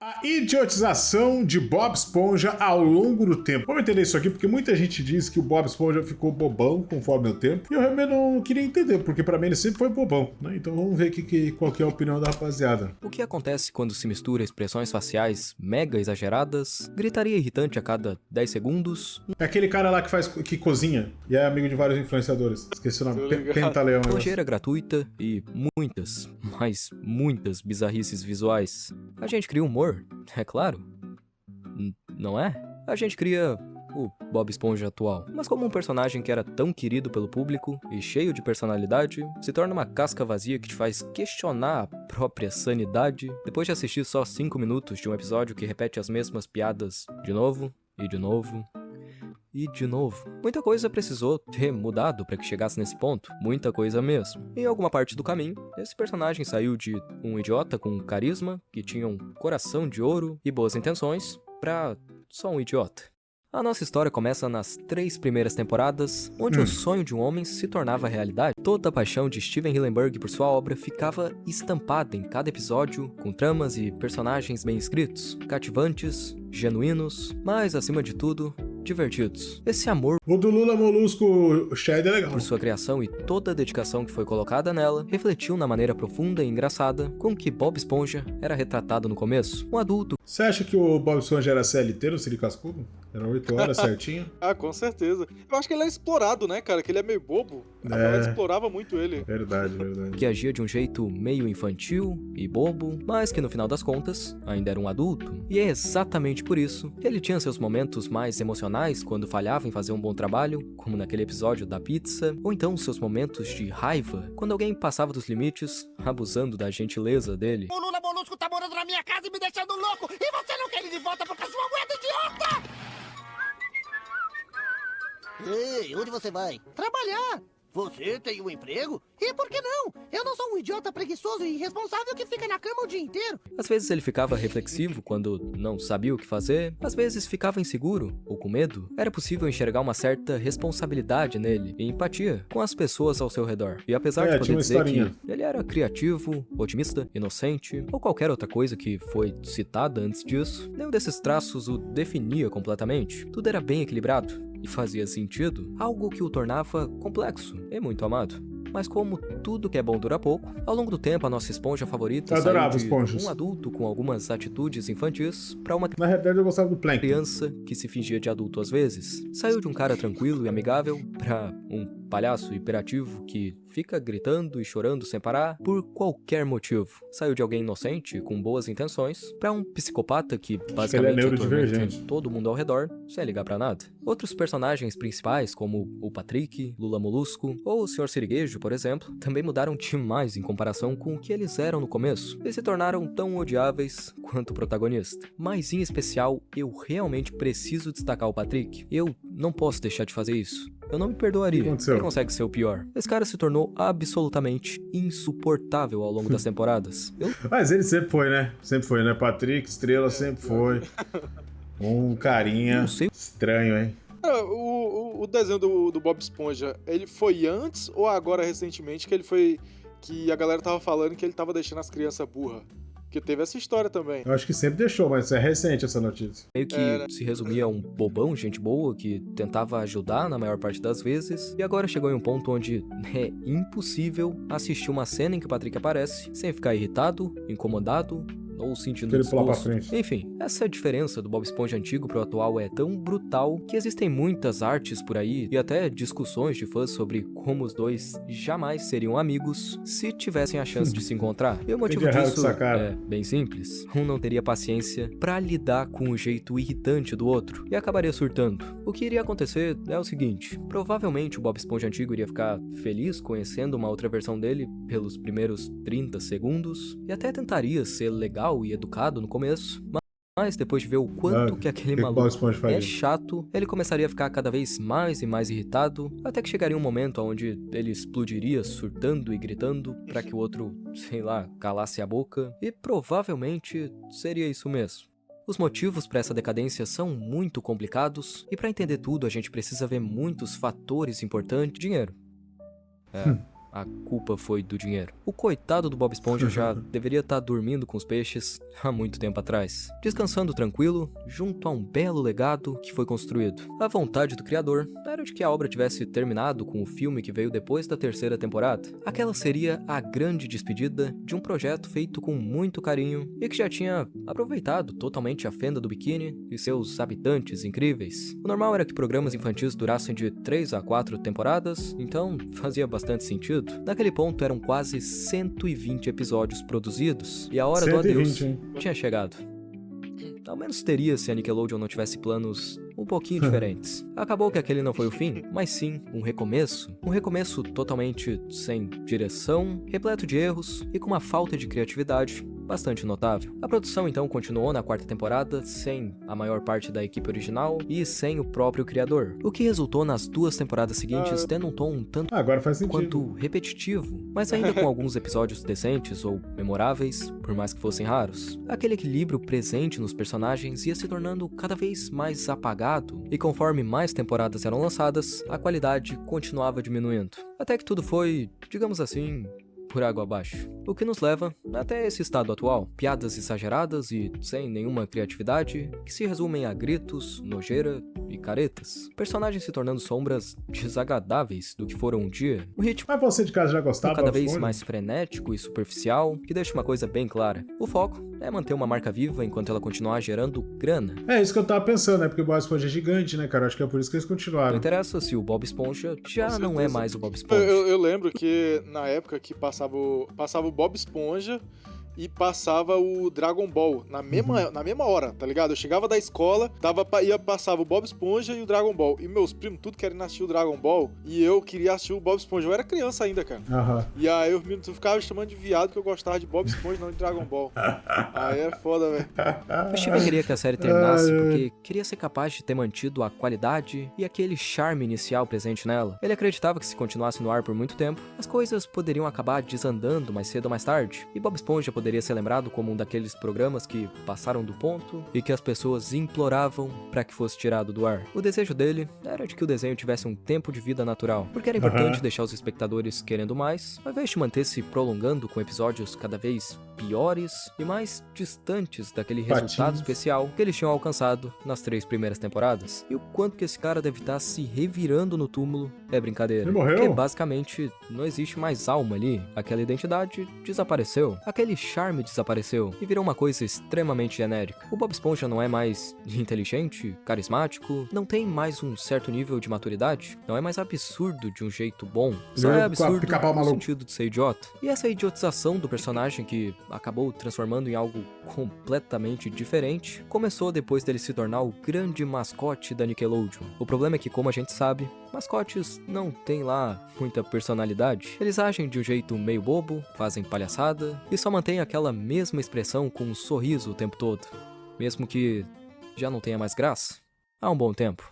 A idiotização de Bob Esponja ao longo do tempo. Vamos entender isso aqui, porque muita gente diz que o Bob Esponja ficou bobão conforme o tempo. E eu realmente não queria entender, porque pra mim ele sempre foi bobão, né? Então vamos ver qual que é a opinião da rapaziada. O que acontece quando se mistura expressões faciais mega exageradas, gritaria irritante a cada 10 segundos, É aquele cara lá que cozinha e é amigo de vários influenciadores. Esqueci o nome. Pentaleão. nojeira gratuita e muitas, mas muitas bizarrices visuais. A gente cria humor, é claro. Não é? A gente cria o Bob Esponja atual. Mas como um personagem que era tão querido pelo público e cheio de personalidade, se torna uma casca vazia que te faz questionar a própria sanidade, depois de assistir só 5 minutos de um episódio que repete as mesmas piadas de novo e de novo. E de novo. Muita coisa precisou ter mudado para que chegasse nesse ponto. Muita coisa mesmo. Em alguma parte do caminho, esse personagem saiu de um idiota com carisma, que tinha um coração de ouro e boas intenções, pra só um idiota. A nossa história começa nas 3 primeiras temporadas, onde o sonho de um homem se tornava realidade. Toda a paixão de Steven Hillenburg por sua obra ficava estampada em cada episódio, com tramas e personagens bem escritos, cativantes, genuínos, mas, acima de tudo, divertidos. Esse amor O do Lula Molusco Shed é legal. por sua criação e toda a dedicação que foi colocada nela refletiu na maneira profunda e engraçada com que Bob Esponja era retratado no começo. Um adulto Você acha que o Bob Esponja era CLT no Siri Cascudo? Era 8 horas certinho? Ah, com certeza. Eu acho que ele é explorado, né, cara? Que ele é meio bobo. A galera explorava muito ele. Verdade. que agia de um jeito meio infantil e bobo, mas que no final das contas ainda era um adulto. E é exatamente por isso que ele tinha seus momentos mais emocionais quando falhava em fazer um bom trabalho, como naquele episódio da pizza, ou então seus momentos de raiva, quando alguém passava dos limites, abusando da gentileza dele. O Lula Molusco tá morando na minha casa e me deixando louco! E você não quer ele de volta porque a sua moeda é idiota! Ei, onde você vai? Trabalhar! Você tem um emprego? E por que não? Eu não sou um idiota preguiçoso e irresponsável que fica na cama o dia inteiro. Às vezes ele ficava reflexivo quando não sabia o que fazer, às vezes ficava inseguro ou com medo. Era possível enxergar uma certa responsabilidade nele e empatia com as pessoas ao seu redor. E apesar de tinha poder uma dizer historinha. que ele era criativo, otimista, inocente ou qualquer outra coisa que foi citada antes disso, nenhum desses traços o definia completamente. Tudo era bem equilibrado e fazia sentido, algo que o tornava complexo e muito amado. Mas como tudo que é bom dura pouco, ao longo do tempo a nossa esponja favorita Eu adorava saiu de esponjas. um adulto com algumas atitudes infantis pra uma Na realidade eu gostava do Plankton. criança que se fingia de adulto às vezes. Saiu de um cara tranquilo e amigável pra um palhaço hiperativo que fica gritando e chorando sem parar por qualquer motivo. Saiu de alguém inocente com boas intenções pra um psicopata que basicamente neurodivergente. atormenta todo mundo ao redor sem ligar pra nada. Outros personagens principais, como o Patrick, Lula Molusco ou o Sr. Siriguejo, por exemplo, também mudaram demais em comparação com o que eles eram no começo e se tornaram tão odiáveis quanto o protagonista. Mas em especial, eu realmente preciso destacar o Patrick. Eu não posso deixar de fazer isso. Eu não me perdoaria. O que aconteceu? Ele consegue ser o pior. Esse cara se tornou absolutamente insuportável ao longo das temporadas. Mas ele sempre foi, né? Patrick, Estrela, sempre foi. Um carinha Não sei. estranho, hein? Cara, o desenho do Bob Esponja, ele foi antes ou agora recentemente que ele foi... Que a galera tava falando que ele tava deixando as crianças burras? Porque teve essa história também. Eu acho que sempre deixou, mas é recente essa notícia. Meio que se resumia a um bobão, gente boa, que tentava ajudar na maior parte das vezes, e agora chegou em um ponto onde é impossível assistir uma cena em que o Patrick aparece sem ficar irritado, incomodado ou sentindo Ele pular pra desgosto. frente. Enfim, essa diferença do Bob Esponja antigo pro atual é tão brutal que existem muitas artes por aí e até discussões de fãs sobre como os dois jamais seriam amigos se tivessem a chance de se encontrar. E o motivo de errado disso com essa cara. é bem simples. Um não teria paciência pra lidar com o jeito irritante do outro e acabaria surtando. O que iria acontecer é o seguinte: provavelmente o Bob Esponja antigo iria ficar feliz conhecendo uma outra versão dele pelos primeiros 30 segundos e até tentaria ser legal e educado no começo, mas depois de ver o quanto que aquele o Bob maluco Esponja faria? é chato, ele começaria a ficar cada vez mais e mais irritado, até que chegaria um momento onde ele explodiria surtando e gritando pra que o outro, sei lá, calasse a boca, e provavelmente seria isso mesmo. Os motivos para essa decadência são muito complicados, e para entender tudo a gente precisa ver muitos fatores importantes. Dinheiro. a culpa foi do dinheiro. O coitado do Bob Esponja já deveria estar dormindo com os peixes há muito tempo atrás, descansando tranquilo junto a um belo legado que foi construído. A vontade do criador era de que a obra tivesse terminado com o filme que veio depois da 3ª temporada. Aquela seria a grande despedida de um projeto feito com muito carinho e que já tinha aproveitado totalmente a fenda do biquíni e seus habitantes incríveis. O normal era que programas infantis durassem de 3 a 4 temporadas, então fazia bastante sentido. Naquele ponto eram quase 120 episódios produzidos e a hora do adeus tinha chegado. Ao menos teria se a Nickelodeon não tivesse planos um pouquinho diferentes. Acabou que aquele não foi o fim, mas sim um recomeço. Um recomeço totalmente sem direção, repleto de erros e com uma falta de criatividade bastante notável. A produção então continuou na 4ª temporada sem a maior parte da equipe original e sem o próprio criador, o que resultou nas 2 temporadas seguintes tendo um tom um tanto Agora faz sentido. quanto repetitivo, mas ainda com alguns episódios decentes ou memoráveis, por mais que fossem raros. Aquele equilíbrio presente nos personagens ia se tornando cada vez mais apagado, e conforme mais temporadas eram lançadas, a qualidade continuava diminuindo. Até que tudo foi, digamos assim, por água abaixo. O que nos leva até esse estado atual. Piadas exageradas e sem nenhuma criatividade, que se resumem a gritos, nojeira e caretas. Personagens se tornando sombras desagradáveis do que foram um dia. O ritmo Mas você de casa já gostava? cada Bob vez Esponja? mais frenético e superficial, que deixa uma coisa bem clara. O foco é manter uma marca viva enquanto ela continuar gerando grana. É isso que eu tava pensando, né? Porque o Bob Esponja é gigante, né, cara? Acho que é por isso que eles Não continuaram. interessa se o Bob Esponja já Com não é certeza. mais o Bob Esponja. Eu lembro que na época que passava o Bob Esponja e passava o Dragon Ball na mesma hora, tá ligado? Eu chegava da escola, passava o Bob Esponja e o Dragon Ball. E meus primos tudo querendo assistir o Dragon Ball e eu queria assistir o Bob Esponja. Eu era criança ainda, cara. Aham. E aí os meninos ficavam chamando de viado que eu gostava de Bob Esponja, não de Dragon Ball. Aí é foda, velho. O Steven queria que a série terminasse porque queria ser capaz de ter mantido a qualidade e aquele charme inicial presente nela. Ele acreditava que se continuasse no ar por muito tempo, as coisas poderiam acabar desandando mais cedo ou mais tarde, e Bob Esponja poderia ser lembrado como um daqueles programas que passaram do ponto e que as pessoas imploravam para que fosse tirado do ar. O desejo dele era de que o desenho tivesse um tempo de vida natural, porque era importante deixar os espectadores querendo mais, ao invés de manter se prolongando com episódios cada vez piores e mais distantes daquele resultado Patinhos. especial que eles tinham alcançado nas 3 primeiras temporadas. E o quanto que esse cara deve estar se revirando no túmulo é brincadeira. Ele morreu? Porque basicamente não existe mais alma ali. Aquela identidade desapareceu. Aquele charme desapareceu e virou uma coisa extremamente genérica. O Bob Esponja não é mais inteligente, carismático, não tem mais um certo nível de maturidade, não é mais absurdo de um jeito bom, só Ele é é absurdo pica-pau no maluco. sentido de ser idiota. E essa idiotização do personagem que acabou transformando em algo completamente diferente começou depois dele se tornar o grande mascote da Nickelodeon. O problema é que, como a gente sabe, mascotes não têm lá muita personalidade. Eles agem de um jeito meio bobo, fazem palhaçada e só mantêm aquela mesma expressão com um sorriso o tempo todo, mesmo que já não tenha mais graça há um bom tempo.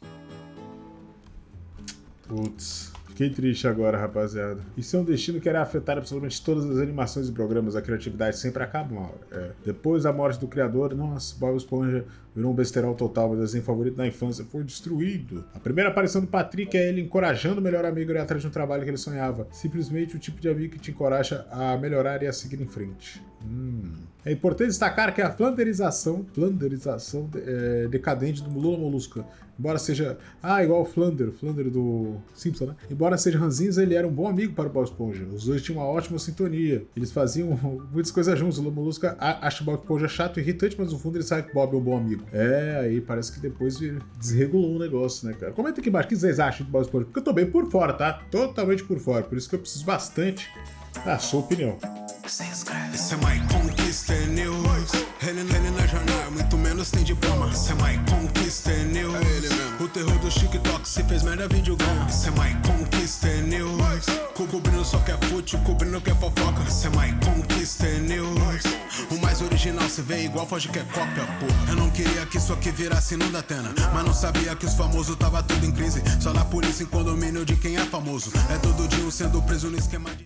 Putz. Fiquei triste agora, rapaziada. Isso é um destino que irá afetar absolutamente todas as animações e programas. A criatividade sempre acaba uma hora. É. Depois da morte do criador, nossa, Bob Esponja virou um besterol total. Meu desenho favorito da infância foi destruído. A primeira aparição do Patrick é ele encorajando o melhor amigo a ir atrás de um trabalho que ele sonhava. Simplesmente o tipo de amigo que te encoraja a melhorar e a seguir em frente. É importante destacar que a flanderização decadente do Lula Molusca, embora seja... igual o Flander do Simpson, né? Embora seja ranzinza, ele era um bom amigo para o Bob Esponja. Os dois tinham uma ótima sintonia. Eles faziam muitas coisas juntos. O Lula Molusca acha o Bob Esponja chato e irritante, mas no fundo ele sabe que o Bob é um bom amigo. Aí parece que depois desregulou o negócio, né, cara? Comenta aqui embaixo o que vocês acham do Bob Esponja, porque eu tô bem por fora, tá? Totalmente por fora. Por isso que eu preciso bastante da sua opinião. Cê mais conquista é news. Ele na jornada, muito menos tem diploma. Cê mais conquista é news. O terror do TikTok se fez merda, vídeo ganha. Cê mais conquista é news. Cobrindo só que é fútil, cobrindo que é fofoca. Cê mais conquista é news. O mais original se vê igual, foge que é cópia, pô. Eu não queria que isso aqui virasse não da Atena, mas não sabia que os famosos tava tudo em crise. Só na polícia em condomínio de quem é famoso. É todo dia um sendo preso no esquema de...